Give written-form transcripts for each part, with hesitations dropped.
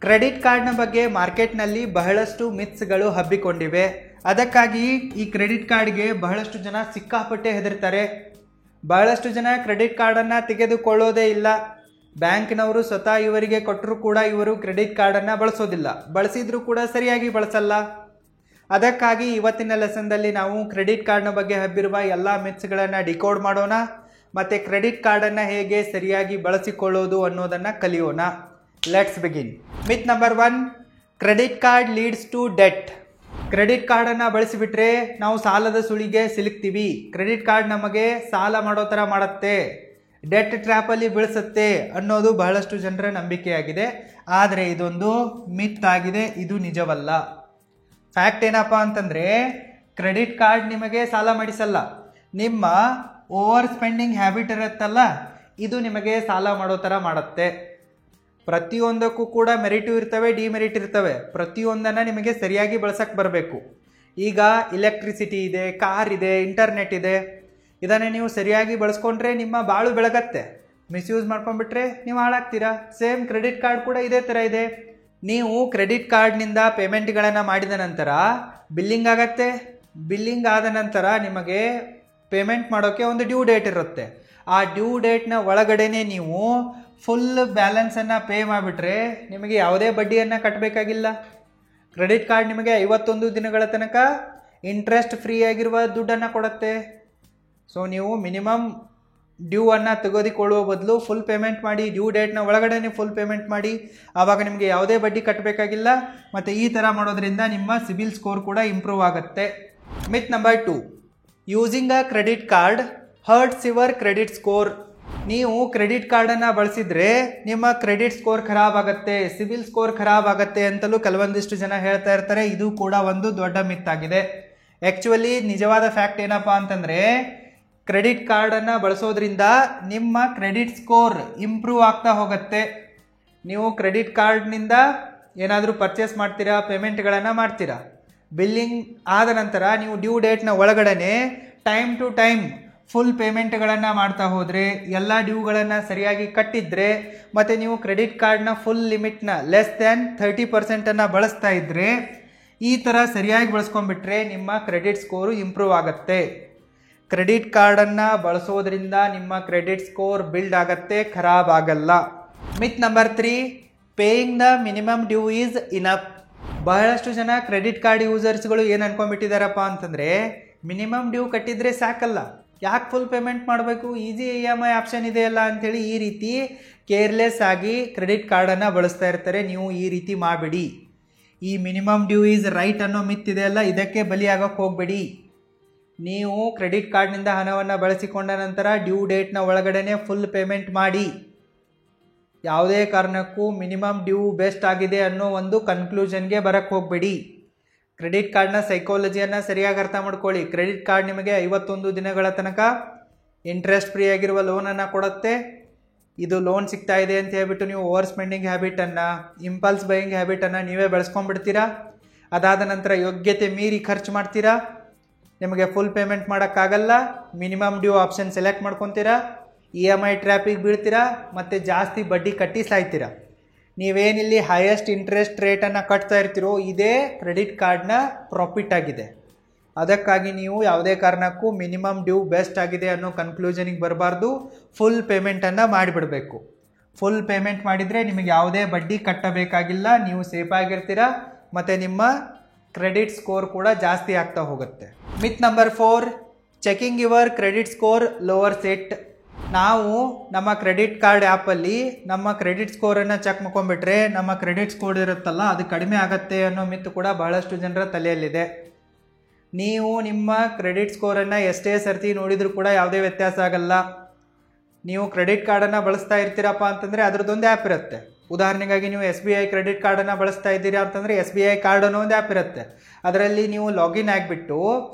Credit ಕಾರ್ಡ್ನ ಬಗ್ಗೆ ಮಾರ್ಕೆಟ್ನಲ್ಲಿ ಬಹಳಷ್ಟು ಮಿತ್ಸ್ಗಳು ಹಬ್ಬಿಕೊಂಡಿವೆ. ಅದಕ್ಕಾಗಿ ಈ ಕ್ರೆಡಿಟ್ ಕಾರ್ಡ್ಗೆ ಬಹಳಷ್ಟು ಜನ ಸಿಕ್ಕಾಪಟ್ಟೆ ಹೆದರ್ತಾರೆ. ಬಹಳಷ್ಟು ಜನ ಕ್ರೆಡಿಟ್ ಕಾರ್ಡನ್ನು ತೆಗೆದುಕೊಳ್ಳೋದೇ ಇಲ್ಲ. ಬ್ಯಾಂಕ್ನವರು ಸ್ವತಃ ಇವರಿಗೆ ಕೊಟ್ಟರೂ ಕೂಡ ಇವರು ಕ್ರೆಡಿಟ್ ಕಾರ್ಡನ್ನು ಬಳಸೋದಿಲ್ಲ, ಬಳಸಿದ್ರೂ ಕೂಡ ಸರಿಯಾಗಿ ಬಳಸಲ್ಲ. ಅದಕ್ಕಾಗಿ ಇವತ್ತಿನ ಲೆಸನ್ದಲ್ಲಿ ನಾವು ಕ್ರೆಡಿಟ್ ಕಾರ್ಡ್ನ ಬಗ್ಗೆ ಹಬ್ಬಿರುವ ಎಲ್ಲ ಮಿತ್ಸ್ಗಳನ್ನು ಡಿಕೋಡ್ ಮಾಡೋಣ ಮತ್ತು ಕ್ರೆಡಿಟ್ ಕಾರ್ಡನ್ನು ಹೇಗೆ ಸರಿಯಾಗಿ ಬಳಸಿಕೊಳ್ಳೋದು ಅನ್ನೋದನ್ನು ಕಲಿಯೋಣ. Let's begin. Myth number 1, credit card leads to debt. Credit ಕಾರ್ಡನ್ನು ಬಳಸಿಬಿಟ್ರೆ ನಾವು ಸಾಲದ ಸುಳಿಗೆ ಸಿಲುಕ್ತೀವಿ. ಕ್ರೆಡಿಟ್ ಕಾರ್ಡ್ ನಮಗೆ ಸಾಲ ಮಾಡೋ ಥರ ಮಾಡುತ್ತೆ, ಡೆಟ್ ಟ್ರ್ಯಾಪಲ್ಲಿ ಬೀಳಿಸುತ್ತೆ ಅನ್ನೋದು ಬಹಳಷ್ಟು ಜನರ ನಂಬಿಕೆಯಾಗಿದೆ. ಆದರೆ ಇದೊಂದು ಮಿತ್ ಆಗಿದೆ, ಇದು ನಿಜವಲ್ಲ. ಫ್ಯಾಕ್ಟ್ ಏನಪ್ಪ ಅಂತಂದರೆ ಕ್ರೆಡಿಟ್ ಕಾರ್ಡ್ ನಿಮಗೆ ಸಾಲ ಮಾಡಿಸಲ್ಲ. ನಿಮ್ಮ ಓವರ್ ಸ್ಪೆಂಡಿಂಗ್ ಹ್ಯಾಬಿಟ್ ಇರುತ್ತಲ್ಲ, ಇದು ನಿಮಗೆ ಸಾಲ ಮಾಡೋ ಥರ ಮಾಡುತ್ತೆ. ಪ್ರತಿಯೊಂದಕ್ಕೂ ಕೂಡ ಮೆರಿಟು ಇರ್ತವೆ, ಡಿಮೆರಿಟ್ ಇರ್ತವೆ. ಪ್ರತಿಯೊಂದನ್ನು ನಿಮಗೆ ಸರಿಯಾಗಿ ಬಳಸಕ್ಕೆ ಬರಬೇಕು. ಈಗ ಇಲೆಕ್ಟ್ರಿಸಿಟಿ ಇದೆ, ಕಾರ್ ಇದೆ, ಇಂಟರ್ನೆಟ್ ಇದೆ. ಇದನ್ನು ನೀವು ಸರಿಯಾಗಿ ಬಳಸ್ಕೊಂಡ್ರೆ ನಿಮ್ಮ ಬಾಳು ಬೆಳಗತ್ತೆ. ಮಿಸ್ಯೂಸ್ ಮಾಡ್ಕೊಂಡ್ಬಿಟ್ರೆ ನೀವು ಹಾಳಾಗ್ತೀರಾ. ಸೇಮ್ ಕ್ರೆಡಿಟ್ ಕಾರ್ಡ್ ಕೂಡ ಇದೇ ಥರ ಇದೆ. ನೀವು ಕ್ರೆಡಿಟ್ ಕಾರ್ಡ್ನಿಂದ ಪೇಮೆಂಟ್ಗಳನ್ನು ಮಾಡಿದ ನಂತರ ಬಿಲ್ಲಿಂಗ್ ಆಗತ್ತೆ. ಬಿಲ್ಲಿಂಗ್ ಆದ ನಂತರ ನಿಮಗೆ ಪೇಮೆಂಟ್ ಮಾಡೋಕ್ಕೆ ಒಂದು ಡ್ಯೂ ಡೇಟ್ ಇರುತ್ತೆ. ಆ ಡ್ಯೂ ಡೇಟ್ನ ಒಳಗಡೆನೆ ನೀವು ಫುಲ್ ಬ್ಯಾಲೆನ್ಸನ್ನು ಪೇ ಮಾಡಿಬಿಟ್ರೆ ನಿಮಗೆ ಯಾವುದೇ ಬಡ್ಡಿಯನ್ನು ಕಟ್ಟಬೇಕಾಗಿಲ್ಲ. ಕ್ರೆಡಿಟ್ ಕಾರ್ಡ್ ನಿಮಗೆ 51 ದಿನಗಳ ತನಕ ಇಂಟ್ರೆಸ್ಟ್ ಫ್ರೀ ಆಗಿರುವ ದುಡ್ಡನ್ನು ಕೊಡುತ್ತೆ. ಸೊ ನೀವು ಮಿನಿಮಮ್ ಡ್ಯೂ ಅನ್ನು ತೆಗೆದುಕೊಳ್ಳುವ ಬದಲು ಫುಲ್ ಪೇಮೆಂಟ್ ಮಾಡಿ, ಡ್ಯೂ ಡೇಟ್ನ ಒಳಗಡೆ ಫುಲ್ ಪೇಮೆಂಟ್ ಮಾಡಿ. ಆವಾಗ ನಿಮಗೆ ಯಾವುದೇ ಬಡ್ಡಿ ಕಟ್ಟಬೇಕಾಗಿಲ್ಲ. ಮತ್ತು ಈ ಥರ ಮಾಡೋದ್ರಿಂದ ನಿಮ್ಮ ಸಿಬಿಲ್ ಸ್ಕೋರ್ ಕೂಡ ಇಂಪ್ರೂವ್ ಆಗುತ್ತೆ. Myth number 2, using a credit card hurts your credit score. ನೀವು ಕ್ರೆಡಿಟ್ ಕಾರ್ಡನ್ನು ಬಳಸಿದರೆ ನಿಮ್ಮ ಕ್ರೆಡಿಟ್ ಸ್ಕೋರ್ ಖರಾಬ್ ಆಗುತ್ತೆ, ಸಿಬಿಲ್ ಸ್ಕೋರ್ ಖರಾಬ್ ಆಗುತ್ತೆ ಅಂತಲೂ ಕೆಲವೊಂದಿಷ್ಟು ಜನ ಹೇಳ್ತಾ ಇರ್ತಾರೆ. ಇದು ಕೂಡ ಒಂದು ದೊಡ್ಡ ಮಿತ್ ಆಗಿದೆ. ಆ್ಯಕ್ಚುಲಿ ನಿಜವಾದ ಫ್ಯಾಕ್ಟ್ ಏನಪ್ಪ ಅಂತಂದರೆ ಕ್ರೆಡಿಟ್ ಕಾರ್ಡನ್ನು ಬಳಸೋದ್ರಿಂದ ನಿಮ್ಮ ಕ್ರೆಡಿಟ್ ಸ್ಕೋರ್ ಇಂಪ್ರೂವ್ ಆಗ್ತಾ ಹೋಗುತ್ತೆ. ನೀವು ಕ್ರೆಡಿಟ್ ಕಾರ್ಡ್ನಿಂದ ಏನಾದರೂ ಪರ್ಚೇಸ್ ಮಾಡ್ತೀರಾ, ಪೇಮೆಂಟ್ಗಳನ್ನು ಮಾಡ್ತೀರಾ. ಬಿಲ್ಲಿಂಗ್ ಆದ ನಂತರ ನೀವು ಡ್ಯೂ ಡೇಟ್ನ ಒಳಗಡೆ ಟೈಮ್ ಟು ಟೈಮ್ ಫುಲ್ ಪೇಮೆಂಟ್ಗಳನ್ನು ಮಾಡ್ತಾ ಹೋದರೆ, ಎಲ್ಲ ಡ್ಯೂಗಳನ್ನು ಸರಿಯಾಗಿ ಕಟ್ಟಿದ್ರೆ, ಮತ್ತು ನೀವು ಕ್ರೆಡಿಟ್ ಕಾರ್ಡ್ನ ಫುಲ್ ಲಿಮಿಟ್ನ ಲೆಸ್ ದ್ಯಾನ್ 30% ಬಳಸ್ತಾ ಇದ್ದರೆ, ಈ ಥರ ಸರಿಯಾಗಿ ಬಳಸ್ಕೊಂಡ್ಬಿಟ್ರೆ ನಿಮ್ಮ ಕ್ರೆಡಿಟ್ ಸ್ಕೋರು ಇಂಪ್ರೂವ್ ಆಗುತ್ತೆ. ಕ್ರೆಡಿಟ್ ಕಾರ್ಡನ್ನು ಬಳಸೋದ್ರಿಂದ ನಿಮ್ಮ ಕ್ರೆಡಿಟ್ ಸ್ಕೋರ್ ಬಿಲ್ಡ್ ಆಗುತ್ತೆ, ಖರಾಬ್ ಆಗಲ್ಲ. Myth number 3, paying the minimum due is enough. ಬಹಳಷ್ಟು ಜನ ಕ್ರೆಡಿಟ್ ಕಾರ್ಡ್ ಯೂಸರ್ಸ್ಗಳು ಏನು ಅನ್ಕೊಂಡ್ಬಿಟ್ಟಿದ್ದಾರಪ್ಪ ಅಂತಂದರೆ ಮಿನಿಮಮ್ ಡ್ಯೂ ಕಟ್ಟಿದರೆ ಸಾಕಲ್ಲ, ಯಾಕೆ ಫುಲ್ ಪೇಮೆಂಟ್ ಮಾಡಬೇಕು, ಈಸಿ EMI ಆಪ್ಷನ್ ಇದೆಯಲ್ಲ ಅಂಥೇಳಿ ಈ ರೀತಿ ಕೇರ್ಲೆಸ್ ಆಗಿ ಕ್ರೆಡಿಟ್ ಕಾರ್ಡನ್ನು ಬಳಸ್ತಾ ಇರ್ತಾರೆ. ನೀವು ಈ ರೀತಿ ಮಾಡಬೇಡಿ. ಈ ಮಿನಿಮಮ್ ಡ್ಯೂ ಈಸ್ ರೈಟ್ ಅನ್ನೋ ಮಿತ್ ಇದೆಯಲ್ಲ, ಇದಕ್ಕೆ ಬಲಿಯಾಗೋಕ್ಕೆ ಹೋಗಬೇಡಿ. ನೀವು ಕ್ರೆಡಿಟ್ ಕಾರ್ಡ್ನಿಂದ ಹಣವನ್ನು ಬಳಸಿಕೊಂಡ ನಂತರ ಡ್ಯೂ ಡೇಟ್ನ ಒಳಗಡೆ ಫುಲ್ ಪೇಮೆಂಟ್ ಮಾಡಿ. ಯಾವುದೇ ಕಾರಣಕ್ಕೂ ಮಿನಿಮಮ್ ಡ್ಯೂ ಬೆಸ್ಟ್ ಆಗಿದೆ ಅನ್ನೋ ಒಂದು ಕನ್ಕ್ಲೂಷನ್ಗೆ ಬರೋಕ್ಕೆ ಹೋಗಬೇಡಿ. ಕ್ರೆಡಿಟ್ ಕಾರ್ಡ್ನ ಸೈಕಾಲಜಿಯನ್ನು ಸರಿಯಾಗಿ ಅರ್ಥ ಮಾಡ್ಕೊಳ್ಳಿ. ಕ್ರೆಡಿಟ್ ಕಾರ್ಡ್ ನಿಮಗೆ 51 ದಿನಗಳ ತನಕ ಇಂಟ್ರೆಸ್ಟ್ ಫ್ರೀ ಆಗಿರುವ ಲೋನನ್ನು ಕೊಡುತ್ತೆ. ಇದು ಲೋನ್ ಸಿಗ್ತಾ ಇದೆ ಅಂತ ಹೇಳ್ಬಿಟ್ಟು ನೀವು ಓವರ್ ಸ್ಪೆಂಡಿಂಗ್ ಹ್ಯಾಬಿಟನ್ನು, ಇಂಪಲ್ಸ್ ಬೈಯಿಂಗ್ ಹ್ಯಾಬಿಟನ್ನು ನೀವೇ ಬೆಳೆಸ್ಕೊಂಡ್ಬಿಡ್ತೀರಾ. ಅದಾದ ನಂತರ ಯೋಗ್ಯತೆ ಮೀರಿ ಖರ್ಚು ಮಾಡ್ತೀರಾ. ನಿಮಗೆ ಫುಲ್ ಪೇಮೆಂಟ್ ಮಾಡೋಕ್ಕಾಗಲ್ಲ. ಮಿನಿಮಮ್ ಡ್ಯೂ ಆಪ್ಷನ್ ಸೆಲೆಕ್ಟ್ ಮಾಡ್ಕೊತೀರಾ, EMI ಟ್ರ್ಯಾಪಿಗೆ ಬೀಳ್ತೀರಾ, ಮತ್ತು ಜಾಸ್ತಿ ಬಡ್ಡಿ ಕಟ್ಟಿ ಸಾಯ್ತೀರಾ. ನೀವೇನಿಲ್ಲಿ ಹೈಯೆಸ್ಟ್ ಇಂಟ್ರೆಸ್ಟ್ ರೇಟನ್ನು ಕಟ್ತಾ ಇರ್ತೀರೋ ಇದೇ ಕ್ರೆಡಿಟ್ ಕಾರ್ಡ್ನ ಪ್ರಾಫಿಟ್ ಆಗಿದೆ. ಅದಕ್ಕಾಗಿ ನೀವು ಯಾವುದೇ ಕಾರಣಕ್ಕೂ ಮಿನಿಮಮ್ ಡ್ಯೂ ಬೆಸ್ಟ್ ಆಗಿದೆ ಅನ್ನೋ ಕನ್ಕ್ಲೂಷನಿಗೆ ಬರಬಾರ್ದು. ಫುಲ್ ಪೇಮೆಂಟನ್ನು ಮಾಡಿಬಿಡಬೇಕು. ಫುಲ್ ಪೇಮೆಂಟ್ ಮಾಡಿದರೆ ನಿಮಗೆ ಯಾವುದೇ ಬಡ್ಡಿ ಕಟ್ಟಬೇಕಾಗಿಲ್ಲ, ನೀವು ಸೇಫಾಗಿರ್ತೀರಾ, ಮತ್ತು ನಿಮ್ಮ ಕ್ರೆಡಿಟ್ ಸ್ಕೋರ್ ಕೂಡ ಜಾಸ್ತಿ ಆಗ್ತಾ ಹೋಗುತ್ತೆ. Myth number 4, checking your credit score lowers it. ನಾವು ನಮ್ಮ ಕ್ರೆಡಿಟ್ ಕಾರ್ಡ್ ಆ್ಯಪಲ್ಲಿ ನಮ್ಮ ಕ್ರೆಡಿಟ್ ಸ್ಕೋರನ್ನು ಚೆಕ್ ಮಾಡ್ಕೊಂಡ್ಬಿಟ್ರೆ ನಮ್ಮ ಕ್ರೆಡಿಟ್ ಸ್ಕೋರ್ ಇರುತ್ತಲ್ಲ ಅದು ಕಡಿಮೆ ಆಗುತ್ತೆ ಅನ್ನೋ ಮಿತ್ ಕೂಡ ಬಹಳಷ್ಟು ಜನರ ತಲೆಯಲ್ಲಿದೆ. ನೀವು ನಿಮ್ಮ ಕ್ರೆಡಿಟ್ ಸ್ಕೋರನ್ನು ಎಷ್ಟೇ ಸರ್ತಿ ನೋಡಿದರೂ ಕೂಡ ಯಾವುದೇ ವ್ಯತ್ಯಾಸ ಆಗಲ್ಲ. ನೀವು ಕ್ರೆಡಿಟ್ ಕಾರ್ಡನ್ನು ಬಳಸ್ತಾ ಇರ್ತೀರಪ್ಪ ಅಂತಂದರೆ ಅದರದ್ದೊಂದು ಆ್ಯಪ್ ಇರುತ್ತೆ. ಉದಾಹರಣೆಗಾಗಿ ನೀವು SBI ಕ್ರೆಡಿಟ್ ಕಾರ್ಡನ್ನು ಬಳಸ್ತಾ ಇದ್ದೀರಾ ಅಂತಂದರೆ SBI ಕಾರ್ಡ್ ಅನ್ನೋ ಒಂದು ಆ್ಯಪ್ ಇರುತ್ತೆ. ಅದರಲ್ಲಿ ನೀವು ಲಾಗಿನ್ ಆಗಿಬಿಟ್ಟು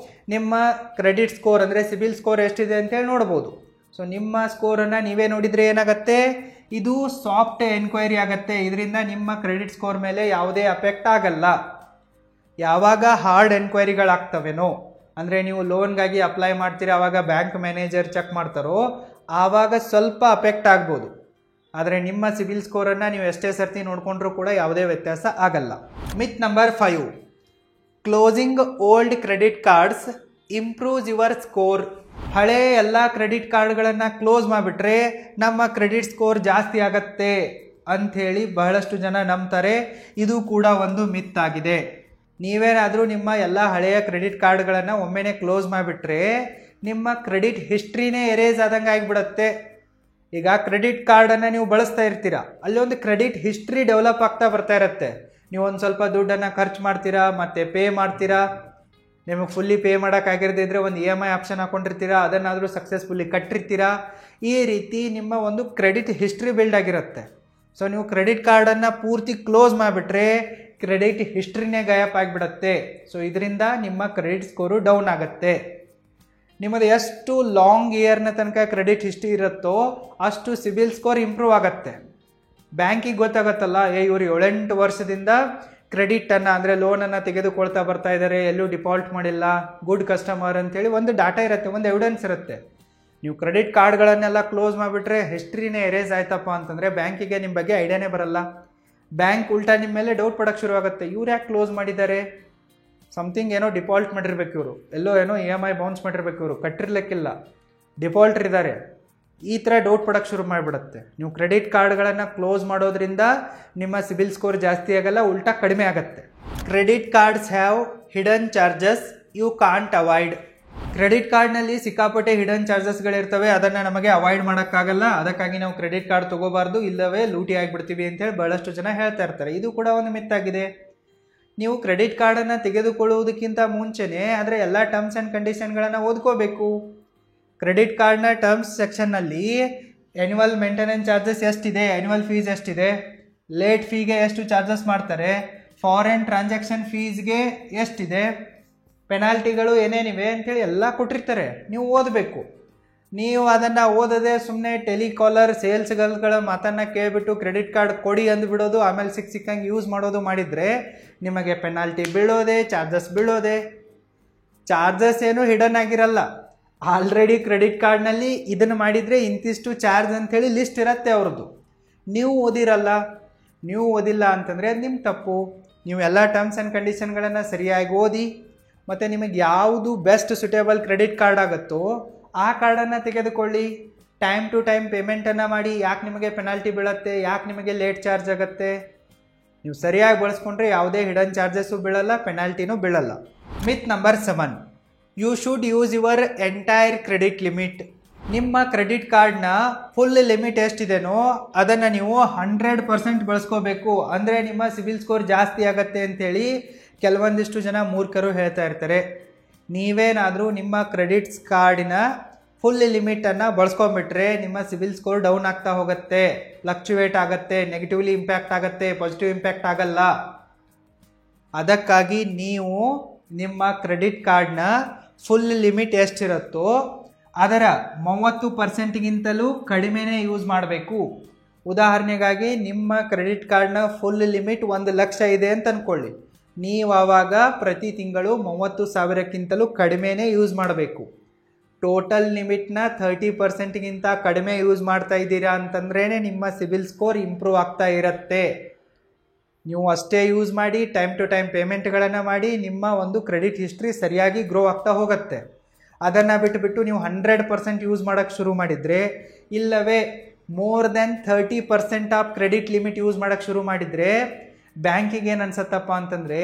ನಿಮ್ಮ ಕ್ರೆಡಿಟ್ ಸ್ಕೋರ್ ಅಂದರೆ ಸಿಬಿಲ್ ಸ್ಕೋರ್ ಎಷ್ಟಿದೆ ಅಂತೇಳಿ ನೋಡ್ಬೋದು. ಸೊ ನಿಮ್ಮ ಸ್ಕೋರನ್ನು ನೀವೇ ನೋಡಿದರೆ ಏನಾಗುತ್ತೆ, ಇದು ಸಾಫ್ಟ್ ಎನ್ಕ್ವೈರಿ ಆಗುತ್ತೆ. ಇದರಿಂದ ನಿಮ್ಮ ಕ್ರೆಡಿಟ್ ಸ್ಕೋರ್ ಮೇಲೆ ಯಾವುದೇ ಅಫೆಕ್ಟ್ ಆಗಲ್ಲ. ಯಾವಾಗ ಹಾರ್ಡ್ ಎನ್ಕ್ವೈರಿಗಳಾಗ್ತವೆನೋ, ಅಂದರೆ ನೀವು ಲೋನ್ಗಾಗಿ ಅಪ್ಲೈ ಮಾಡ್ತೀರಾ, ಆವಾಗ ಬ್ಯಾಂಕ್ ಮ್ಯಾನೇಜರ್ ಚೆಕ್ ಮಾಡ್ತಾರೋ ಆವಾಗ ಸ್ವಲ್ಪ ಅಫೆಕ್ಟ್ ಆಗ್ಬೋದು. ಆದರೆ ನಿಮ್ಮ ಸಿಬಿಲ್ ಸ್ಕೋರನ್ನು ನೀವು ಎಷ್ಟೇ ಸರ್ತಿ ನೋಡಿಕೊಂಡ್ರೂ ಕೂಡ ಯಾವುದೇ ವ್ಯತ್ಯಾಸ ಆಗಲ್ಲ. Myth number 5, closing old credit cards improves your score. ಹಳೆ ಎಲ್ಲ ಕ್ರೆಡಿಟ್ ಕಾರ್ಡ್ಗಳನ್ನು ಕ್ಲೋಸ್ ಮಾಡಿಬಿಟ್ರೆ ನಮ್ಮ ಕ್ರೆಡಿಟ್ ಸ್ಕೋರ್ ಜಾಸ್ತಿ ಆಗತ್ತೆ ಅಂಥೇಳಿ ಬಹಳಷ್ಟು ಜನ ನಂಬ್ತಾರೆ. ಇದು ಕೂಡ ಒಂದು ಮಿತ್ ಆಗಿದೆ. ನೀವೇನಾದರೂ ನಿಮ್ಮ ಎಲ್ಲ ಹಳೆಯ ಕ್ರೆಡಿಟ್ ಕಾರ್ಡ್ಗಳನ್ನು ಒಮ್ಮೆನೇ ಕ್ಲೋಸ್ ಮಾಡಿಬಿಟ್ರೆ ನಿಮ್ಮ ಕ್ರೆಡಿಟ್ ಹಿಸ್ಟ್ರಿನೇ ಎರೇಸ್ ಆದಂಗೆ ಆಗಿಬಿಡತ್ತೆ. ಈಗ ಕ್ರೆಡಿಟ್ ಕಾರ್ಡನ್ನು ನೀವು ಬಳಸ್ತಾ ಇರ್ತೀರ, ಅಲ್ಲಿ ಒಂದು ಕ್ರೆಡಿಟ್ ಹಿಸ್ಟ್ರಿ ಡೆವಲಪ್ ಆಗ್ತಾ ಬರ್ತಾ ಇರುತ್ತೆ. ನೀವು ಒಂದು ಸ್ವಲ್ಪ ದುಡ್ಡನ್ನು ಖರ್ಚು ಮಾಡ್ತೀರಾ, ಮತ್ತೆ ಪೇ ಮಾಡ್ತೀರಾ. ನಿಮಗೆ ಫುಲ್ಲಿ ಪೇ ಮಾಡೋಕ್ಕಾಗಿರದಿದ್ರೆ ಒಂದು EMI ಆಪ್ಷನ್ ಹಾಕೊಂಡಿರ್ತೀರಾ, ಅದನ್ನಾದರೂ ಸಕ್ಸಸ್ಫುಲ್ಲಿ ಕಟ್ಟಿರ್ತೀರಾ. ಈ ರೀತಿ ನಿಮ್ಮ ಒಂದು ಕ್ರೆಡಿಟ್ ಹಿಸ್ಟ್ರಿ ಬಿಲ್ಡ್ ಆಗಿರುತ್ತೆ. ಸೊ ನೀವು ಕ್ರೆಡಿಟ್ ಕಾರ್ಡನ್ನು ಪೂರ್ತಿ ಕ್ಲೋಸ್ ಮಾಡಿಬಿಟ್ರೆ ಕ್ರೆಡಿಟ್ ಹಿಸ್ಟ್ರಿನೇ ಗಾಯಪ್ ಆಗಿಬಿಡತ್ತೆ. ಸೊ ಇದರಿಂದ ನಿಮ್ಮ ಕ್ರೆಡಿಟ್ ಸ್ಕೋರು ಡೌನ್ ಆಗುತ್ತೆ. ನಿಮ್ಮದು ಎಷ್ಟು ಲಾಂಗ್ ಇಯರ್ನ ತನಕ ಕ್ರೆಡಿಟ್ ಹಿಸ್ಟ್ರಿ ಇರುತ್ತೋ ಅಷ್ಟು ಸಿಬಿಲ್ ಸ್ಕೋರ್ ಇಂಪ್ರೂವ್ ಆಗುತ್ತೆ. ಬ್ಯಾಂಕಿಗೆ ಗೊತ್ತಾಗತ್ತಲ್ಲ, ಇವರು 7-8 ವರ್ಷದಿಂದ ಕ್ರೆಡಿಟನ್ನು ಅಂದರೆ ಲೋನನ್ನು ತೆಗೆದುಕೊಳ್ತಾ ಬರ್ತಾ ಇದ್ದಾರೆ, ಎಲ್ಲೂ ಡಿಫಾಲ್ಟ್ ಮಾಡಿಲ್ಲ, ಗುಡ್ ಕಸ್ಟಮರ್ ಅಂತೇಳಿ ಒಂದು ಡಾಟಾ ಇರುತ್ತೆ, ಒಂದು ಎವಿಡೆನ್ಸ್ ಇರುತ್ತೆ. ನೀವು ಕ್ರೆಡಿಟ್ ಕಾರ್ಡ್ಗಳನ್ನೆಲ್ಲ ಕ್ಲೋಸ್ ಮಾಡಿಬಿಟ್ರೆ ಹಿಸ್ಟ್ರಿನೇ ಎರೇಸ್ ಆಯ್ತಪ್ಪ ಅಂತಂದರೆ ಬ್ಯಾಂಕಿಗೆ ನಿಮ್ಮ ಬಗ್ಗೆ ಐಡಿಯಾನೇ ಬರಲ್ಲ. ಬ್ಯಾಂಕ್ ಉಲ್ಟಾ ನಿಮ್ಮ ಮೇಲೆ ಡೌಟ್ ಪಡೋಕ್ಕೆ ಶುರುವಾಗುತ್ತೆ. ಇವ್ರು ಯಾಕೆ ಕ್ಲೋಸ್ ಮಾಡಿದ್ದಾರೆ, ಸಮಥಿಂಗ್ ಏನೋ ಡಿಫಾಲ್ಟ್ ಮಾಡಿರ್ಬೇಕು ಇವರು, ಎಲ್ಲೋ ಏನೋ EMI ಬೌನ್ಸ್ ಮಾಡಿರ್ಬೇಕು ಇವರು, ಕಟ್ಟಿರ್ಲಿಕ್ಕಿಲ್ಲ, ಡಿಫಾಲ್ಟರ್ ಇದ್ದಾರೆ, ಈ ಥರ ಡೌಟ್ ಪಡೋಕ್ಕೆ ಶುರು ಮಾಡಿಬಿಡುತ್ತೆ. ನೀವು ಕ್ರೆಡಿಟ್ ಕಾರ್ಡ್ಗಳನ್ನು ಕ್ಲೋಸ್ ಮಾಡೋದ್ರಿಂದ ನಿಮ್ಮ ಸಿಬಿಲ್ ಸ್ಕೋರ್ ಜಾಸ್ತಿ ಆಗಲ್ಲ, ಉಲ್ಟಾ ಕಡಿಮೆ ಆಗುತ್ತೆ. Credit cards have hidden charges you can't avoid. Credit ಕಾರ್ಡ್ನಲ್ಲಿ ಸಿಕ್ಕಾಪಟ್ಟೆ ಹಿಡನ್ ಚಾರ್ಜಸ್ಗಳಿರ್ತವೆ, ಅದನ್ನು ನಮಗೆ ಅವಾಯ್ಡ್ ಮಾಡೋಕ್ಕಾಗಲ್ಲ. ಅದಕ್ಕಾಗಿ ನಾವು ಕ್ರೆಡಿಟ್ ಕಾರ್ಡ್ ತೊಗೋಬಾರ್ದು, ಇಲ್ಲವೇ ಲೂಟಿ ಆಗಿಬಿಡ್ತೀವಿ ಅಂತೇಳಿ ಬಹಳಷ್ಟು ಜನ ಹೇಳ್ತಾ ಇರ್ತಾರೆ. ಇದು ಕೂಡ ಒಂದು ಮಿತ್ ಆಗಿದೆ. ನೀವು ಕ್ರೆಡಿಟ್ ಕಾರ್ಡನ್ನು ತೆಗೆದುಕೊಳ್ಳುವುದಕ್ಕಿಂತ ಮುಂಚೆನೇ ಅದರ ಎಲ್ಲ ಟರ್ಮ್ಸ್ ಆ್ಯಂಡ್ ಕಂಡೀಷನ್ಗಳನ್ನು ಓದ್ಕೋಬೇಕು. ಕ್ರೆಡಿಟ್ ಕಾರ್ಡ್ನ ಟರ್ಮ್ಸ್ ಸೆಕ್ಷನ್ನಲ್ಲಿ ಆ್ಯನ್ಯುವಲ್ ಮೇಂಟೆನೆನ್ಸ್ ಚಾರ್ಜಸ್ ಎಷ್ಟಿದೆ, ಆ್ಯನ್ಯುವಲ್ ಫೀಸ್ ಎಷ್ಟಿದೆ, ಲೇಟ್ ಫೀಗೆ ಎಷ್ಟು ಚಾರ್ಜಸ್ ಮಾಡ್ತಾರೆ, ಫಾರಿನ್ ಟ್ರಾನ್ಸಾಕ್ಷನ್ ಫೀಸ್ಗೆ ಎಷ್ಟಿದೆ, ಪೆನಾಲ್ಟಿಗಳು ಏನೇನಿವೆ ಅಂಥೇಳಿ ಎಲ್ಲ ಕೊಟ್ಟಿರ್ತಾರೆ. ನೀವು ಓದಬೇಕು. ನೀವು ಅದನ್ನು ಓದದೆ ಸುಮ್ಮನೆ ಟೆಲಿಕಾಲರ್ ಸೇಲ್ಸ್ಗಳ ಮಾತನ್ನು ಕೇಳಿಬಿಟ್ಟು ಕ್ರೆಡಿಟ್ ಕಾರ್ಡ್ ಕೊಡಿ ಅಂದುಬಿಡೋದು, ಆಮೇಲೆ ಸಿಕ್ಕಂಗೆ ಯೂಸ್ ಮಾಡೋದು ಮಾಡಿದರೆ ನಿಮಗೆ ಪೆನಾಲ್ಟಿ ಬೀಳೋದೆ, ಚಾರ್ಜಸ್ ಬೀಳೋದೆ. ಚಾರ್ಜಸ್ ಏನು ಹಿಡನ್ ಆಗಿರಲ್ಲ, ಆಲ್ರೆಡಿ ಕ್ರೆಡಿಟ್ ಕಾರ್ಡ್ನಲ್ಲಿ ಇದನ್ನು ಮಾಡಿದರೆ ಇಂತಿಷ್ಟು ಚಾರ್ಜ್ ಅಂಥೇಳಿ ಲಿಸ್ಟ್ ಇರುತ್ತೆ ಅವ್ರದ್ದು. ನೀವು ಓದಿರಲ್ಲ, ನೀವು ಓದಿಲ್ಲ ಅಂತಂದರೆ ಅದು ನಿಮ್ಮ ತಪ್ಪು. ನೀವು ಎಲ್ಲ ಟರ್ಮ್ಸ್ ಆ್ಯಂಡ್ ಕಂಡೀಷನ್ಗಳನ್ನು ಸರಿಯಾಗಿ ಓದಿ, ಮತ್ತು ನಿಮಗೆ ಯಾವುದು ಬೆಸ್ಟ್ ಸುಟೇಬಲ್ ಕ್ರೆಡಿಟ್ ಕಾರ್ಡ್ ಆಗುತ್ತೋ ಆ ಕಾರ್ಡನ್ನು ತೆಗೆದುಕೊಳ್ಳಿ. ಟೈಮ್ ಟು ಟೈಮ್ ಪೇಮೆಂಟನ್ನು ಮಾಡಿ. ಯಾಕೆ ನಿಮಗೆ ಪೆನಾಲ್ಟಿ ಬೀಳುತ್ತೆ, ಯಾಕೆ ನಿಮಗೆ ಲೇಟ್ ಚಾರ್ಜ್ ಆಗುತ್ತೆ? ನೀವು ಸರಿಯಾಗಿ ಬಳಸ್ಕೊಂಡ್ರೆ ಯಾವುದೇ ಹಿಡನ್ ಚಾರ್ಜಸ್ಸು ಬೀಳಲ್ಲ, ಪೆನಾಲ್ಟಿನೂ ಬೀಳಲ್ಲ. Myth number 7, you should use your entire credit limit. ನಿಮ್ಮ ಕ್ರೆಡಿಟ್ ಕಾರ್ಡ್ನ ಫುಲ್ ಲಿಮಿಟ್ ಎಷ್ಟಿದೆನೋ ಅದನ್ನು ನೀವು 100% ಬಳಸ್ಕೋಬೇಕು, ಅಂದರೆ ನಿಮ್ಮ ಸಿಬಿಲ್ ಸ್ಕೋರ್ ಜಾಸ್ತಿ ಆಗತ್ತೆ ಅಂಥೇಳಿ ಕೆಲವೊಂದಿಷ್ಟು ಜನ ಮೂರ್ಖರು ಹೇಳ್ತಾ ಇರ್ತಾರೆ. ನೀವೇನಾದರೂ ನಿಮ್ಮ ಕ್ರೆಡಿಟ್ಸ್ ಕಾರ್ಡಿನ ಫುಲ್ ಲಿಮಿಟನ್ನು ಬಳಸ್ಕೊಂಬಿಟ್ರೆ ನಿಮ್ಮ ಸಿಬಿಲ್ ಸ್ಕೋರ್ ಡೌನ್ ಆಗ್ತಾ ಹೋಗುತ್ತೆ, ಫ್ಲಕ್ಚುವೇಟ್ ಆಗುತ್ತೆ, ನೆಗೆಟಿವ್ಲಿ ಇಂಪ್ಯಾಕ್ಟ್ ಆಗುತ್ತೆ, ಪಾಸಿಟಿವ್ ಇಂಪ್ಯಾಕ್ಟ್ ಆಗಲ್ಲ. ಅದಕ್ಕಾಗಿ ನೀವು ನಿಮ್ಮ ಕ್ರೆಡಿಟ್ ಕಾರ್ಡ್ನ ಫುಲ್ ಲಿಮಿಟ್ ಎಷ್ಟಿರುತ್ತೋ ಅದರ 30%ಗಿಂತಲೂ ಕಡಿಮೆನೇ ಯೂಸ್ ಮಾಡಬೇಕು. ಉದಾಹರಣೆಗಾಗಿ ನಿಮ್ಮ ಕ್ರೆಡಿಟ್ ಕಾರ್ಡ್ನ ಫುಲ್ ಲಿಮಿಟ್ 1 ಲಕ್ಷ ಇದೆ ಅಂತ ಅಂದ್ಕೊಳ್ಳಿ. ನೀವು ಆವಾಗ ಪ್ರತಿ ತಿಂಗಳು 30,000ಕ್ಕಿಂತಲೂ ಕಡಿಮೆನೇ ಯೂಸ್ ಮಾಡಬೇಕು. ಟೋಟಲ್ ಲಿಮಿಟ್ನ 30%ಗಿಂತ ಕಡಿಮೆ ಯೂಸ್ ಮಾಡ್ತಾ ಇದ್ದೀರಾ ಅಂತಂದ್ರೇ ನಿಮ್ಮ ಸಿಬಿಲ್ ಸ್ಕೋರ್ ಇಂಪ್ರೂವ್ ಆಗ್ತಾ ಇರುತ್ತೆ. ನೀವು ಅಷ್ಟೇ ಯೂಸ್ ಮಾಡಿ, ಟೈಮ್ ಟು ಟೈಮ್ ಪೇಮೆಂಟ್ಗಳನ್ನು ಮಾಡಿ, ನಿಮ್ಮ ಒಂದು ಕ್ರೆಡಿಟ್ ಹಿಸ್ಟ್ರಿ ಸರಿಯಾಗಿ ಗ್ರೋ ಆಗ್ತಾ ಹೋಗುತ್ತೆ. ಅದನ್ನು ಬಿಟ್ಟುಬಿಟ್ಟು ನೀವು 100% ಯೂಸ್ ಮಾಡೋಕ್ಕೆ ಶುರು ಮಾಡಿದರೆ, ಇಲ್ಲವೇ more than 30% of credit limit use ಮಾಡೋಕ್ಕೆ ಶುರು ಮಾಡಿದರೆ ಬ್ಯಾಂಕಿಗೆ ಏನು ಅನ್ಸತ್ತಪ್ಪ ಅಂತಂದರೆ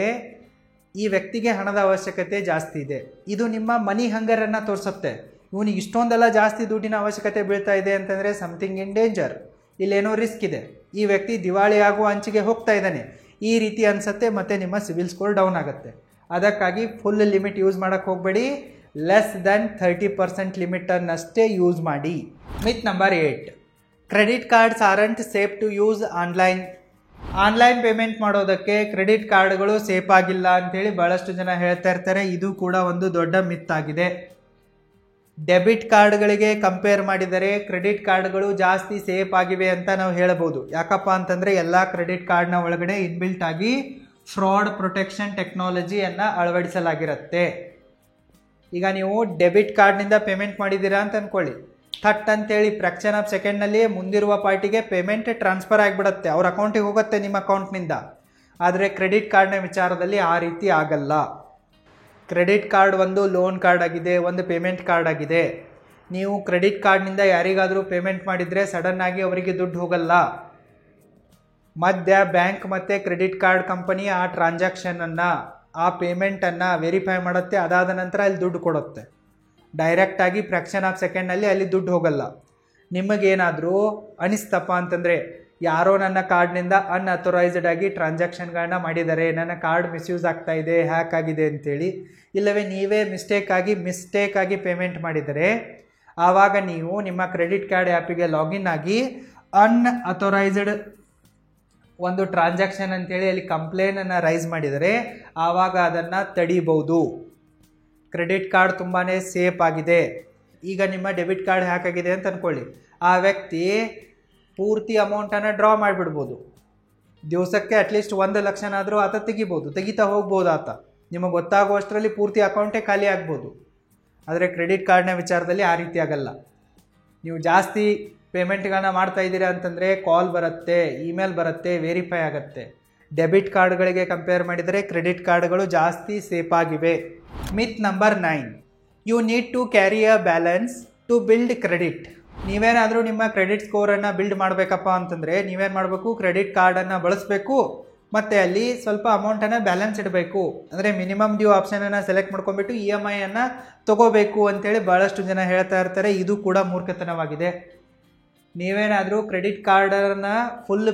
ಈ ವ್ಯಕ್ತಿಗೆ ಹಣದ ಅವಶ್ಯಕತೆ ಜಾಸ್ತಿ ಇದೆ. ಇದು ನಿಮ್ಮ ಮನಿ ಹಂಗರನ್ನು ತೋರಿಸುತ್ತೆ. ಇವನಿಗೆ ಇಷ್ಟೊಂದೆಲ್ಲ ಜಾಸ್ತಿ ದುಡ್ಡಿನ ಅವಶ್ಯಕತೆ ಬೀಳ್ತಾ ಇದೆ ಅಂತಂದರೆ ಸಮಥಿಂಗ್ ಇನ್ ಡೇಂಜರ್, ಇಲ್ಲೇನೋ ರಿಸ್ಕ್ ಇದೆ, ಈ ವ್ಯಕ್ತಿ ದಿವಾಳಿ ಆಗುವ ಅಂಚಿಗೆ ಹೋಗ್ತಾ ಇದ್ದಾನೆ, ಈ ರೀತಿ ಅನಿಸುತ್ತೆ. ಮತ್ತು ನಿಮ್ಮ ಸಿಬಿಲ್ ಸ್ಕೋರ್ ಡೌನ್ ಆಗುತ್ತೆ. ಅದಕ್ಕಾಗಿ ಫುಲ್ ಲಿಮಿಟ್ ಯೂಸ್ ಮಾಡೋಕ್ಕೆ ಹೋಗಬೇಡಿ, ಲೆಸ್ ದೆನ್ 30% ಲಿಮಿಟನ್ನಷ್ಟೇ ಯೂಸ್ ಮಾಡಿ. Myth number 8, credit cards aren't safe to use online. Online payment ಮಾಡೋದಕ್ಕೆ ಕ್ರೆಡಿಟ್ ಕಾರ್ಡ್ಗಳು ಸೇಫ್ ಆಗಿಲ್ಲ ಅಂಥೇಳಿ ಭಾಳಷ್ಟು ಜನ ಹೇಳ್ತಾ ಇರ್ತಾರೆ. ಇದು ಕೂಡ ಒಂದು ದೊಡ್ಡ ಮಿತ್ ಆಗಿದೆ. ಡೆಬಿಟ್ ಕಾರ್ಡ್ಗಳಿಗೆ ಕಂಪೇರ್ ಮಾಡಿದರೆ ಕ್ರೆಡಿಟ್ ಕಾರ್ಡ್ಗಳು ಜಾಸ್ತಿ ಸೇಫ್ ಆಗಿವೆ ಅಂತ ನಾವು ಹೇಳ್ಬೋದು. ಯಾಕಪ್ಪ ಅಂತಂದರೆ ಎಲ್ಲ ಕ್ರೆಡಿಟ್ ಕಾರ್ಡ್ನ ಒಳಗಡೆ ಇನ್ಬಿಲ್ಟ್ ಆಗಿ ಫ್ರಾಡ್ ಪ್ರೊಟೆಕ್ಷನ್ ಟೆಕ್ನಾಲಜಿಯನ್ನು ಅಳವಡಿಸಲಾಗಿರುತ್ತೆ. ಈಗ ನೀವು ಡೆಬಿಟ್ ಕಾರ್ಡ್ನಿಂದ ಪೇಮೆಂಟ್ ಮಾಡಿದ್ದೀರಾ ಅಂತ ಅಂದ್ಕೊಳ್ಳಿ. ಥಟ್ ಅಂತೇಳಿ ಫ್ರ್ಯಾಕ್ಷನ್ ಆಫ್ ಸೆಕೆಂಡ್ನಲ್ಲಿ ಮುಂದಿರುವ ಪಾರ್ಟಿಗೆ ಪೇಮೆಂಟ್ ಟ್ರಾನ್ಸ್ಫರ್ ಆಗಿಬಿಡುತ್ತೆ, ಅವ್ರ ಅಕೌಂಟಿಗೆ ಹೋಗುತ್ತೆ ನಿಮ್ಮ ಅಕೌಂಟ್ನಿಂದ. ಆದರೆ ಕ್ರೆಡಿಟ್ ಕಾರ್ಡ್ನ ವಿಚಾರದಲ್ಲಿ ಆ ರೀತಿ ಆಗಲ್ಲ. ಕ್ರೆಡಿಟ್ ಕಾರ್ಡ್ ಒಂದು ಲೋನ್ ಕಾರ್ಡ್ ಆಗಿದೆ, ಒಂದು ಪೇಮೆಂಟ್ ಕಾರ್ಡ್ ಆಗಿದೆ. ನೀವು ಕ್ರೆಡಿಟ್ ಕಾರ್ಡ್ನಿಂದ ಯಾರಿಗಾದರೂ ಪೇಮೆಂಟ್ ಮಾಡಿದರೆ ಸಡನ್ನಾಗಿ ಅವರಿಗೆ ದುಡ್ಡು ಹೋಗಲ್ಲ. ಮಧ್ಯ ಬ್ಯಾಂಕ್ ಮತ್ತು ಕ್ರೆಡಿಟ್ ಕಾರ್ಡ್ ಕಂಪನಿ ಆ ಟ್ರಾನ್ಸಾಕ್ಷನನ್ನು, ಆ ಪೇಮೆಂಟನ್ನು ವೆರಿಫೈ ಮಾಡುತ್ತೆ. ಅದಾದ ನಂತರ ಅಲ್ಲಿ ದುಡ್ಡು ಕೊಡುತ್ತೆ. ಡೈರೆಕ್ಟಾಗಿ ಫ್ರ್ಯಾಕ್ಷನ್ ಆಫ್ ಸೆಕೆಂಡ್ನಲ್ಲಿ ಅಲ್ಲಿ ದುಡ್ಡು ಹೋಗಲ್ಲ. ನಿಮಗೇನಾದರೂ ಅನಿಸ್ತಪ್ಪ ಅಂತಂದರೆ ಯಾರೋ ನನ್ನ ಕಾರ್ಡ್ನಿಂದ ಅನ್ಅಥೋರೈಸ್ಡ್ ಆಗಿ ಟ್ರಾನ್ಸಾಕ್ಷನ್ಗಳನ್ನ ಮಾಡಿದ್ದಾರೆ, ನನ್ನ ಕಾರ್ಡ್ ಮಿಸ್ಯೂಸ್ ಆಗ್ತಾ ಇದೆ, ಹ್ಯಾಕ್ ಆಗಿದೆ ಅಂತೇಳಿ, ಇಲ್ಲವೇ ನೀವೇ ಮಿಸ್ಟೇಕ್ ಆಗಿ ಪೇಮೆಂಟ್ ಮಾಡಿದರೆ, ಆವಾಗ ನೀವು ನಿಮ್ಮ ಕ್ರೆಡಿಟ್ ಕಾರ್ಡ್ ಆ್ಯಪಿಗೆ ಲಾಗಿನ್ ಆಗಿ ಅನ್ಅಥೋರೈಸ್ಡ್ ಒಂದು ಟ್ರಾನ್ಸಾಕ್ಷನ್ ಅಂತೇಳಿ ಅಲ್ಲಿ ಕಂಪ್ಲೇನನ್ನು ರೈಸ್ ಮಾಡಿದರೆ ಆವಾಗ ಅದನ್ನು ತಡಿಬಹುದು. ಕ್ರೆಡಿಟ್ ಕಾರ್ಡ್ ತುಂಬಾ ಸೇಫ್ ಆಗಿದೆ. ಈಗ ನಿಮ್ಮ ಡೆಬಿಟ್ ಕಾರ್ಡ್ ಹ್ಯಾಕ್ ಆಗಿದೆ ಅಂತ ಅಂದ್ಕೊಳ್ಳಿ, ಆ ವ್ಯಕ್ತಿ ಪೂರ್ತಿ ಅಮೌಂಟನ್ನು ಡ್ರಾ ಮಾಡಿಬಿಡ್ಬೋದು. ದಿವಸಕ್ಕೆ ಅಟ್ಲೀಸ್ಟ್ 1 ಲಕ್ಷನಾದರೂ ಆತ ತೆಗಿತಾ ಹೋಗ್ಬೋದು ಆತ. ನಿಮಗೆ ಗೊತ್ತಾಗುವಷ್ಟರಲ್ಲಿ ಪೂರ್ತಿ ಅಕೌಂಟೇ ಖಾಲಿ ಆಗ್ಬೋದು. ಆದರೆ ಕ್ರೆಡಿಟ್ ಕಾರ್ಡ್ನ ವಿಚಾರದಲ್ಲಿ ಆ ರೀತಿ ಆಗಲ್ಲ. ನೀವು ಜಾಸ್ತಿ ಪೇಮೆಂಟ್ಗಳನ್ನ ಮಾಡ್ತಾ ಇದ್ದೀರಾ ಅಂತಂದರೆ ಕಾಲ್ ಬರುತ್ತೆ, ಇಮೇಲ್ ಬರುತ್ತೆ, ವೆರಿಫೈ ಆಗುತ್ತೆ. ಡೆಬಿಟ್ ಕಾರ್ಡ್ಗಳಿಗೆ ಕಂಪೇರ್ ಮಾಡಿದರೆ ಕ್ರೆಡಿಟ್ ಕಾರ್ಡ್ಗಳು ಜಾಸ್ತಿ ಸೇಫ್ ಆಗಿವೆ. Myth number 9, you need to carry a balance to build credit. ನೀವೇನಾದರೂ ನಿಮ್ಮ ಕ್ರೆಡಿಟ್ ಸ್ಕೋರನ್ನು ಬಿಲ್ಡ್ ಮಾಡಬೇಕಪ್ಪ ಅಂತಂದರೆ ನೀವೇನು ಮಾಡಬೇಕು, ಕ್ರೆಡಿಟ್ ಕಾರ್ಡನ್ನು ಬಳಸಬೇಕು ಮತ್ತು ಅಲ್ಲಿ ಸ್ವಲ್ಪ ಅಮೌಂಟನ್ನು ಬ್ಯಾಲೆನ್ಸ್ ಇಡಬೇಕು. ಅಂದರೆ ಮಿನಿಮಮ್ ಡ್ಯೂ ಆಪ್ಷನನ್ನು ಸೆಲೆಕ್ಟ್ ಮಾಡ್ಕೊಂಡ್ಬಿಟ್ಟು EMI ತೊಗೋಬೇಕು ಅಂತೇಳಿ ಭಾಳಷ್ಟು ಜನ ಹೇಳ್ತಾ ಇರ್ತಾರೆ. ಇದು ಕೂಡ ಮೂರ್ಖತನವಾಗಿದೆ. ನೀವೇನಾದರೂ ಕ್ರೆಡಿಟ್ ಕಾರ್ಡನ್ನು ಫುಲ್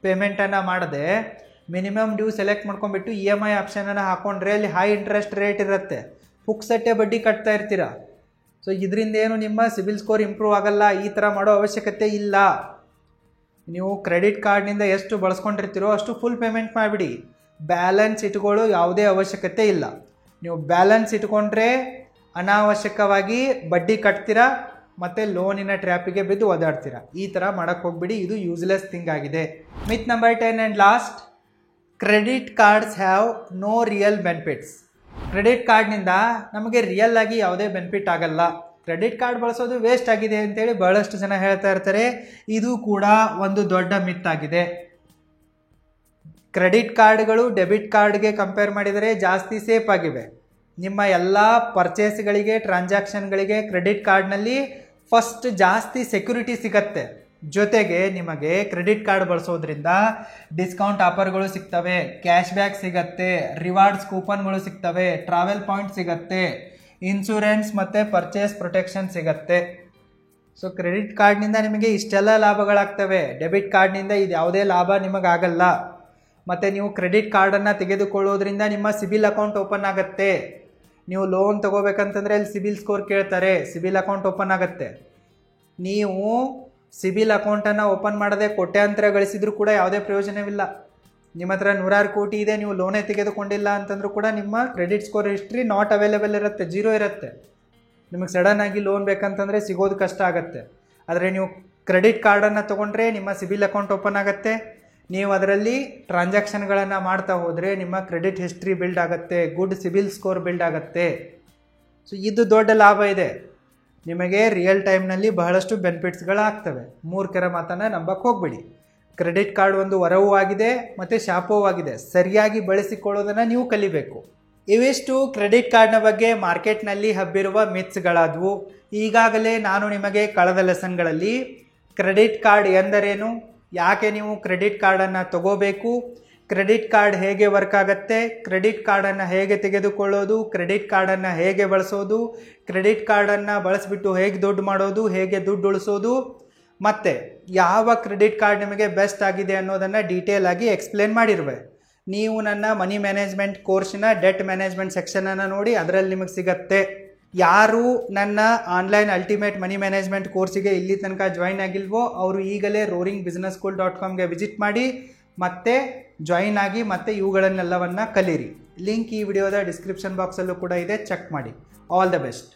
ಪೇಮೆಂಟನ್ನು ಮಾಡದೆ ಮಿನಿಮಮ್ ಡ್ಯೂ ಸೆಲೆಕ್ಟ್ ಮಾಡ್ಕೊಂಡ್ಬಿಟ್ಟು EMI ಆಪ್ಷನನ್ನು ಹಾಕ್ಕೊಂಡ್ರೆ ಅಲ್ಲಿ ಹೈ ಇಂಟ್ರೆಸ್ಟ್ ರೇಟ್ ಇರುತ್ತೆ, ಪುಕ್ಸಟ್ಟೆ ಬಡ್ಡಿ ಕಟ್ತಾ ಇರ್ತೀರ. ಸೊ ಇದರಿಂದ ಏನು ನಿಮ್ಮ ಸಿಬಿಲ್ ಸ್ಕೋರ್ ಇಂಪ್ರೂವ್ ಆಗಲ್ಲ. ಈ ಥರ ಮಾಡೋ ಅವಶ್ಯಕತೆ ಇಲ್ಲ. ನೀವು ಕ್ರೆಡಿಟ್ ಕಾರ್ಡ್ನಿಂದ ಎಷ್ಟು ಬಳಸ್ಕೊಂಡಿರ್ತೀರೋ ಅಷ್ಟು ಫುಲ್ ಪೇಮೆಂಟ್ ಮಾಡಿಬಿಡಿ. ಬ್ಯಾಲೆನ್ಸ್ ಇಟ್ಕೊಳ್ಳೋ ಯಾವುದೇ ಅವಶ್ಯಕತೆ ಇಲ್ಲ. ನೀವು ಬ್ಯಾಲೆನ್ಸ್ ಇಟ್ಕೊಂಡ್ರೆ ಅನಾವಶ್ಯಕವಾಗಿ ಬಡ್ಡಿ ಕಟ್ತೀರಾ ಮತ್ತು ಲೋನಿನ ಟ್ರ್ಯಾಪಿಗೆ ಬಿದ್ದು ಒದಾಡ್ತೀರಾ. ಈ ಥರ ಮಾಡೋಕ್ಕೆ ಹೋಗ್ಬಿಡಿ, ಇದು ಯೂಸ್ಲೆಸ್ ಥಿಂಗ್ ಆಗಿದೆ. Myth number 10 and last, credit cards have no real benefits. Credit ಕಾರ್ಡ್ನಿಂದ ನಮಗೆ ರಿಯಲ್ ಆಗಿ ಯಾವುದೇ ಬೆನಿಫಿಟ್ ಆಗಲ್ಲ. ಕ್ರೆಡಿಟ್ ಕಾರ್ಡ್ ಬಳಸೋದು ವೇಸ್ಟ್ ಆಗಿದೆ ಅಂತೇಳಿ ಬಹಳಷ್ಟು ಜನ ಹೇಳ್ತಾ ಇರ್ತಾರೆ. ಇದು ಕೂಡ ಒಂದು ದೊಡ್ಡ ಮಿತ್ ಆಗಿದೆ. ಕ್ರೆಡಿಟ್ ಕಾರ್ಡ್ಗಳು ಡೆಬಿಟ್ ಕಾರ್ಡ್ಗೆ ಕಂಪೇರ್ ಮಾಡಿದರೆ ಜಾಸ್ತಿ ಸೇಫ್ ಆಗಿವೆ. ನಿಮ್ಮ ಎಲ್ಲ ಪರ್ಚೇಸ್ಗಳಿಗೆ, ಟ್ರಾನ್ಸಾಕ್ಷನ್ಗಳಿಗೆ ಕ್ರೆಡಿಟ್ ಕಾರ್ಡ್ನಲ್ಲಿ ಫಸ್ಟ್ ಜಾಸ್ತಿ ಸೆಕ್ಯೂರಿಟಿ ಸಿಗತ್ತೆ. ಜೊತೆಗೆ ನಿಮಗೆ ಕ್ರೆಡಿಟ್ ಕಾರ್ಡ್ ಬಳಸೋದ್ರಿಂದ ಡಿಸ್ಕೌಂಟ್ ಆಫರ್ಗಳು ಸಿಗ್ತವೆ, ಕ್ಯಾಶ್ ಬ್ಯಾಕ್ ಸಿಗತ್ತೆ, ರಿವಾರ್ಡ್ಸ್ ಕೂಪನ್ಗಳು ಸಿಗ್ತವೆ, ಟ್ರಾವೆಲ್ ಪಾಯಿಂಟ್ ಸಿಗತ್ತೆ, ಇನ್ಶೂರೆನ್ಸ್ ಮತ್ತು ಪರ್ಚೇಸ್ ಪ್ರೊಟೆಕ್ಷನ್ ಸಿಗತ್ತೆ. ಸೊ ಕ್ರೆಡಿಟ್ ಕಾರ್ಡ್ನಿಂದ ನಿಮಗೆ ಇಷ್ಟೆಲ್ಲ ಲಾಭಗಳಾಗ್ತವೆ. ಡೆಬಿಟ್ ಕಾರ್ಡ್ನಿಂದ ಇದು ಯಾವುದೇ ಲಾಭ ನಿಮಗಾಗಲ್ಲ. ಮತ್ತು ನೀವು ಕ್ರೆಡಿಟ್ ಕಾರ್ಡನ್ನು ತೆಗೆದುಕೊಳ್ಳೋದ್ರಿಂದ ನಿಮ್ಮ ಸಿಬಿಲ್ ಅಕೌಂಟ್ ಓಪನ್ ಆಗುತ್ತೆ. ನೀವು ಲೋನ್ ತೊಗೋಬೇಕಂತಂದರೆ ಅಲ್ಲಿ ಸಿಬಿಲ್ ಸ್ಕೋರ್ ಕೇಳ್ತಾರೆ, ಸಿಬಿಲ್ ಅಕೌಂಟ್ ಓಪನ್ ಆಗುತ್ತೆ. ನೀವು ಸಿಬಿಲ್ ಅಕೌಂಟನ್ನು ಓಪನ್ ಮಾಡದೆ ಕೋಟ್ಯಾಂತರ ಗಳಿಸಿದ್ರೂ ಕೂಡ ಯಾವುದೇ ಪ್ರಯೋಜನವಿಲ್ಲ. ನಿಮ್ಮ ಹತ್ರ 100 ಕೋಟಿ ಇದೆ, ನೀವು ಲೋನೇ ತೆಗೆದುಕೊಂಡಿಲ್ಲ ಅಂತಂದ್ರೂ ಕೂಡ ನಿಮ್ಮ credit score history not available ಇರುತ್ತೆ, 0 ಇರುತ್ತೆ. ನಿಮಗೆ ಸಡನ್ನಾಗಿ ಲೋನ್ ಬೇಕಂತಂದರೆ ಸಿಗೋದು ಕಷ್ಟ ಆಗುತ್ತೆ. ಆದರೆ ನೀವು ಕ್ರೆಡಿಟ್ ಕಾರ್ಡನ್ನು ತೊಗೊಂಡ್ರೆ ನಿಮ್ಮ ಸಿಬಿಲ್ ಅಕೌಂಟ್ ಓಪನ್ ಆಗುತ್ತೆ. ನೀವು ಅದರಲ್ಲಿ ಟ್ರಾನ್ಸಾಕ್ಷನ್ಗಳನ್ನು ಮಾಡ್ತಾ ಹೋದರೆ ನಿಮ್ಮ ಕ್ರೆಡಿಟ್ ಹಿಸ್ಟ್ರಿ ಬಿಲ್ಡ್ ಆಗುತ್ತೆ, ಗುಡ್ ಸಿಬಿಲ್ ಸ್ಕೋರ್ ಬಿಲ್ಡ್ ಆಗುತ್ತೆ. ಸೊ ಇದು ದೊಡ್ಡ ಲಾಭ ಇದೆ. ನಿಮಗೆ ರಿಯಲ್ ಟೈಮ್ನಲ್ಲಿ ಬಹಳಷ್ಟು ಬೆನಿಫಿಟ್ಸ್ಗಳಾಗ್ತವೆ. ಮೂರ್ಖರ ಮಾತನ್ನು ನಂಬಕ್ಕೆ ಹೋಗ್ಬೇಡಿ. ಕ್ರೆಡಿಟ್ ಕಾರ್ಡ್ ಒಂದು ವರವೂ ಆಗಿದೆ ಮತ್ತು ಶಾಪವೂ ಆಗಿದೆ. ಸರಿಯಾಗಿ ಬಳಸಿಕೊಳ್ಳೋದನ್ನು ನೀವು ಕಲಿಬೇಕು. ಇವಿಷ್ಟು ಕ್ರೆಡಿಟ್ ಕಾರ್ಡ್ನ ಬಗ್ಗೆ ಮಾರ್ಕೆಟ್ನಲ್ಲಿ ಹಬ್ಬಿರುವ ಮಿತ್ಸ್ಗಳಾದವು. ಈಗಾಗಲೇ ನಾನು ನಿಮಗೆ ಕಳೆದ ಲೆಸನ್ಗಳಲ್ಲಿ ಕ್ರೆಡಿಟ್ ಕಾರ್ಡ್ ಎಂದರೇನು, ಯಾಕೆ ನೀವು ಕ್ರೆಡಿಟ್ ಕಾರ್ಡನ್ನು ತಗೋಬೇಕು, ಕ್ರೆಡಿಟ್ ಕಾರ್ಡ್ ಹೇಗೆ ವರ್ಕ್ ಆಗುತ್ತೆ, ಕ್ರೆಡಿಟ್ ಕಾರ್ಡನ್ನು ಹೇಗೆ ತೆಗೆದುಕೊಳ್ಳೋದು, ಕ್ರೆಡಿಟ್ ಕಾರ್ಡನ್ನು ಹೇಗೆ ಬಳಸೋದು, ಕ್ರೆಡಿಟ್ ಕಾರ್ಡನ್ನು ಬಳಸಿಬಿಟ್ಟು ಹೇಗೆ ದುಡ್ಡು ಮಾಡೋದು, ಹೇಗೆ ದುಡ್ಡು ಉಳಿಸೋದು, ಮತ್ತು ಯಾವ ಕ್ರೆಡಿಟ್ ಕಾರ್ಡ್ ನಿಮಗೆ ಬೆಸ್ಟ್ ಆಗಿದೆ ಅನ್ನೋದನ್ನು ಡೀಟೇಲ್ ಆಗಿ ಎಕ್ಸ್ಪ್ಲೇನ್ ಮಾಡಿರುವೆ. ನೀವು ನನ್ನ ಮನಿ ಮ್ಯಾನೇಜ್ಮೆಂಟ್ ಕೋರ್ಸಿನ ಡೆಟ್ ಮ್ಯಾನೇಜ್ಮೆಂಟ್ ಸೆಕ್ಷನನ್ನು ನೋಡಿ, ಅದರಲ್ಲಿ ನಿಮಗೆ ಸಿಗತ್ತೆ. ಯಾರು ನನ್ನ ಆನ್ಲೈನ್ ಅಲ್ಟಿಮೇಟ್ ಮನಿ ಮ್ಯಾನೇಜ್ಮೆಂಟ್ ಕೋರ್ಸಿಗೆ ಇಲ್ಲಿ ತನಕ ಜಾಯಿನ್ ಆಗಿಲ್ವೋ ಅವರು ಈಗಲೇ roaringbusinessschool.comಗೆ ವಿಸಿಟ್ ಮಾಡಿ ಮತ್ತೆ ಜಾಯಿನ್ ಆಗಿ ಮತ್ತೆ ಇವುಗಳನ್ನೆಲ್ಲವನ್ನು ಕಲೀರಿ. ಲಿಂಕ್ ಈ ವಿಡಿಯೋದ ಡಿಸ್ಕ್ರಿಪ್ಷನ್ ಬಾಕ್ಸಲ್ಲೂ ಕೂಡ ಇದೆ, ಚೆಕ್ ಮಾಡಿ. All the best.